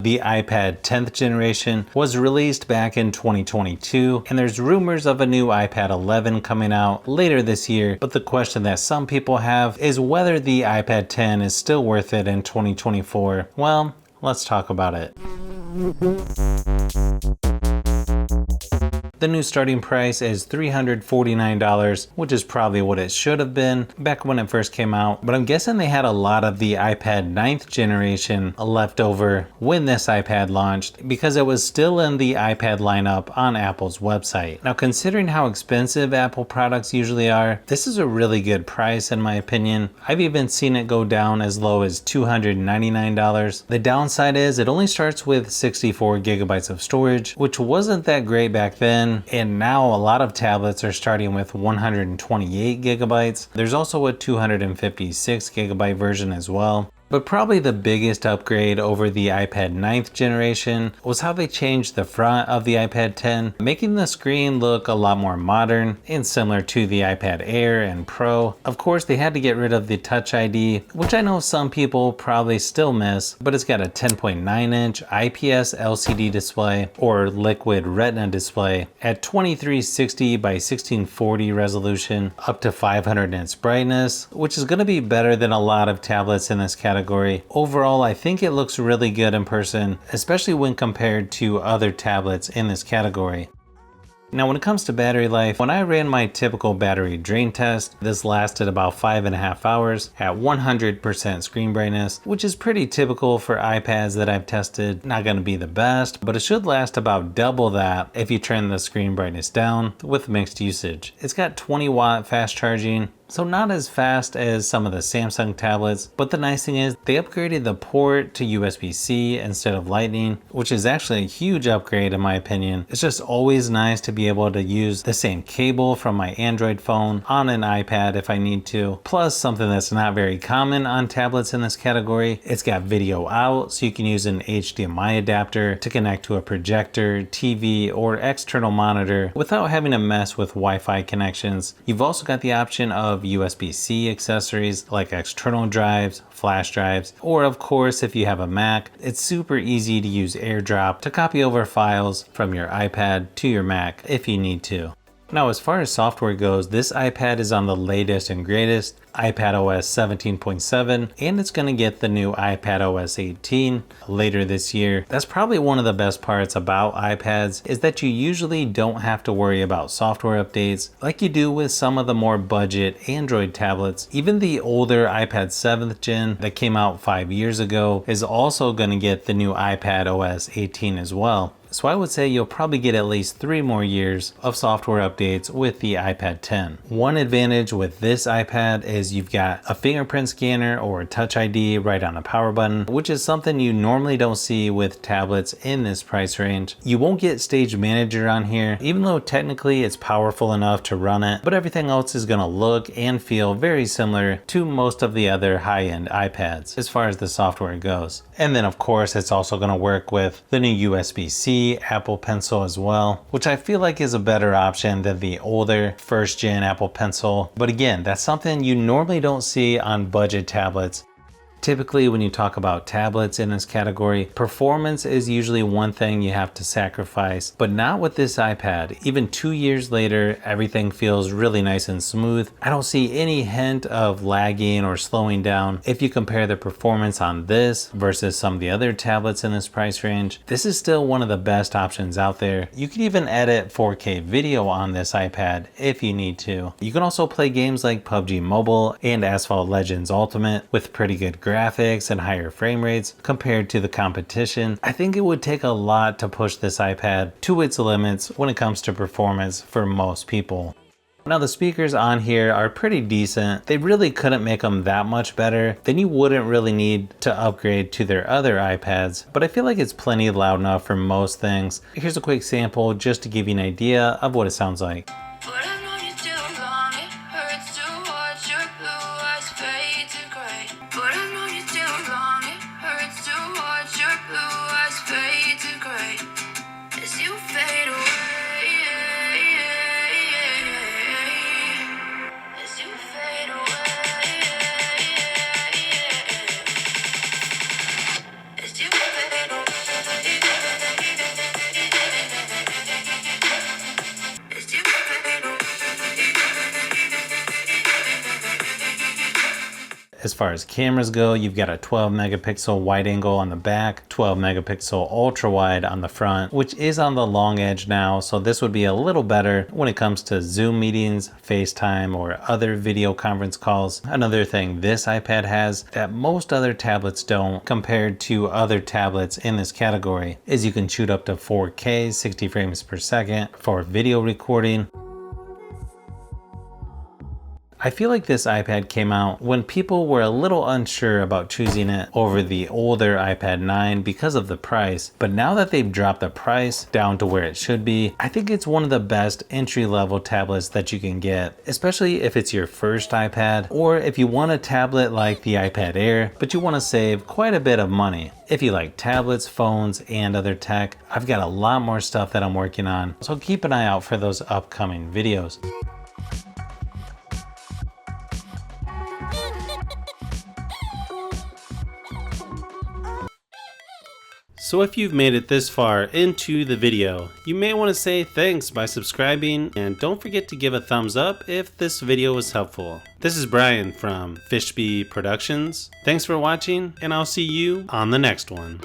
The iPad 10th generation was released back in 2022, and there's rumors of a new iPad 11 coming out later this year, but the question that some people have is whether the iPad 10 is still worth it in 2024. Well, let's talk about it. The new starting price is $349, which is probably what it should have been back when it first came out, but I'm guessing they had a lot of the iPad 9th generation left over when this iPad launched because it was still in the iPad lineup on Apple's website. Now, considering how expensive Apple products usually are, this is a really good price in my opinion. I've even seen it go down as low as $299. The downside is it only starts with 64 gigabytes of storage, which wasn't that great back then. And now a lot of tablets are starting with 128 gigabytes. There's also a 256 gigabyte version as well. But probably the biggest upgrade over the iPad 9th generation was how they changed the front of the iPad 10, making the screen look a lot more modern and similar to the iPad Air and Pro. Of course, they had to get rid of the Touch ID, which I know some people probably still miss, but it's got a 10.9-inch IPS LCD display or liquid retina display at 2360 by 1640 resolution, up to 500 nits brightness, which is going to be better than a lot of tablets in this category. Overall, I think it looks really good in person, especially when compared to other tablets in this category. Now, when it comes to battery life, when I ran my typical battery drain test, this lasted about 5.5 hours at 100% screen brightness, which is pretty typical for iPads that I've tested. Not going to be the best, but it should last about double that if you turn the screen brightness down with mixed usage. It's got 20-watt fast charging, so not as fast as some of the Samsung tablets, but the nice thing is they upgraded the port to USB-C instead of Lightning, which is actually a huge upgrade in my opinion. It's just always nice to be able to use the same cable from my Android phone on an iPad if I need to. Plus, something that's not very common on tablets in this category, it's got video out, so you can use an HDMI adapter to connect to a projector, TV, or external monitor without having to mess with Wi-Fi connections. You've also got the option of USB-C accessories like external drives, flash drives, or of course if you have a Mac, it's super easy to use AirDrop to copy over files from your iPad to your Mac if you need to. Now, as far as software goes, this iPad is on the latest and greatest iPadOS 17.7, and it's going to get the new iPadOS 18 later this year. That's probably one of the best parts about iPads is that you usually don't have to worry about software updates like you do with some of the more budget Android tablets. Even the older iPad 7th gen that came out 5 years ago is also going to get the new iPadOS 18 as well. So I would say you'll probably get at least 3 more years of software updates with the iPad 10. One advantage with this iPad is you've got a fingerprint scanner or a Touch ID right on the power button, which is something you normally don't see with tablets in this price range. You won't get Stage Manager on here, even though technically it's powerful enough to run it, but everything else is going to look and feel very similar to most of the other high-end iPads as far as the software goes. And then of course it's also going to work with the new USB-C Apple Pencil as well, which I feel like is a better option than the older first gen Apple Pencil. But again, that's something you normally don't see on budget tablets. Typically, when you talk about tablets in this category, performance is usually one thing you have to sacrifice, but not with this iPad. Even 2 years later, everything feels really nice and smooth. I don't see any hint of lagging or slowing down. If you compare the performance on this versus some of the other tablets in this price range, this is still one of the best options out there. You can even edit 4K video on this iPad if you need to. You can also play games like PUBG Mobile and Asphalt Legends Ultimate with pretty good graphics and higher frame rates compared to the competition. I think it would take a lot to push this iPad to its limits when it comes to performance for most people. Now, the speakers on here are pretty decent. They really couldn't make them that much better. Then you wouldn't really need to upgrade to their other iPads, but I feel like it's plenty loud enough for most things. Here's a quick sample just to give you an idea of what it sounds like. As far as cameras go, you've got a 12 megapixel wide angle on the back, 12 megapixel ultra wide on the front, which is on the long edge now, so this would be a little better when it comes to Zoom meetings, FaceTime, or other video conference calls. Another thing this iPad has that most other tablets don't compared to other tablets in this category is you can shoot up to 4K 60 frames per second for video recording. I feel like this iPad came out when people were a little unsure about choosing it over the older iPad 9 because of the price, but now that they've dropped the price down to where it should be, I think it's one of the best entry-level tablets that you can get, especially if it's your first iPad, or if you want a tablet like the iPad Air, but you want to save quite a bit of money. If you like tablets, phones, and other tech, I've got a lot more stuff that I'm working on, so keep an eye out for those upcoming videos. So if you've made it this far into the video, you may want to say thanks by subscribing, and don't forget to give a thumbs up if this video was helpful. This is Brian from Fishby Productions. Thanks for watching, and I'll see you on the next one.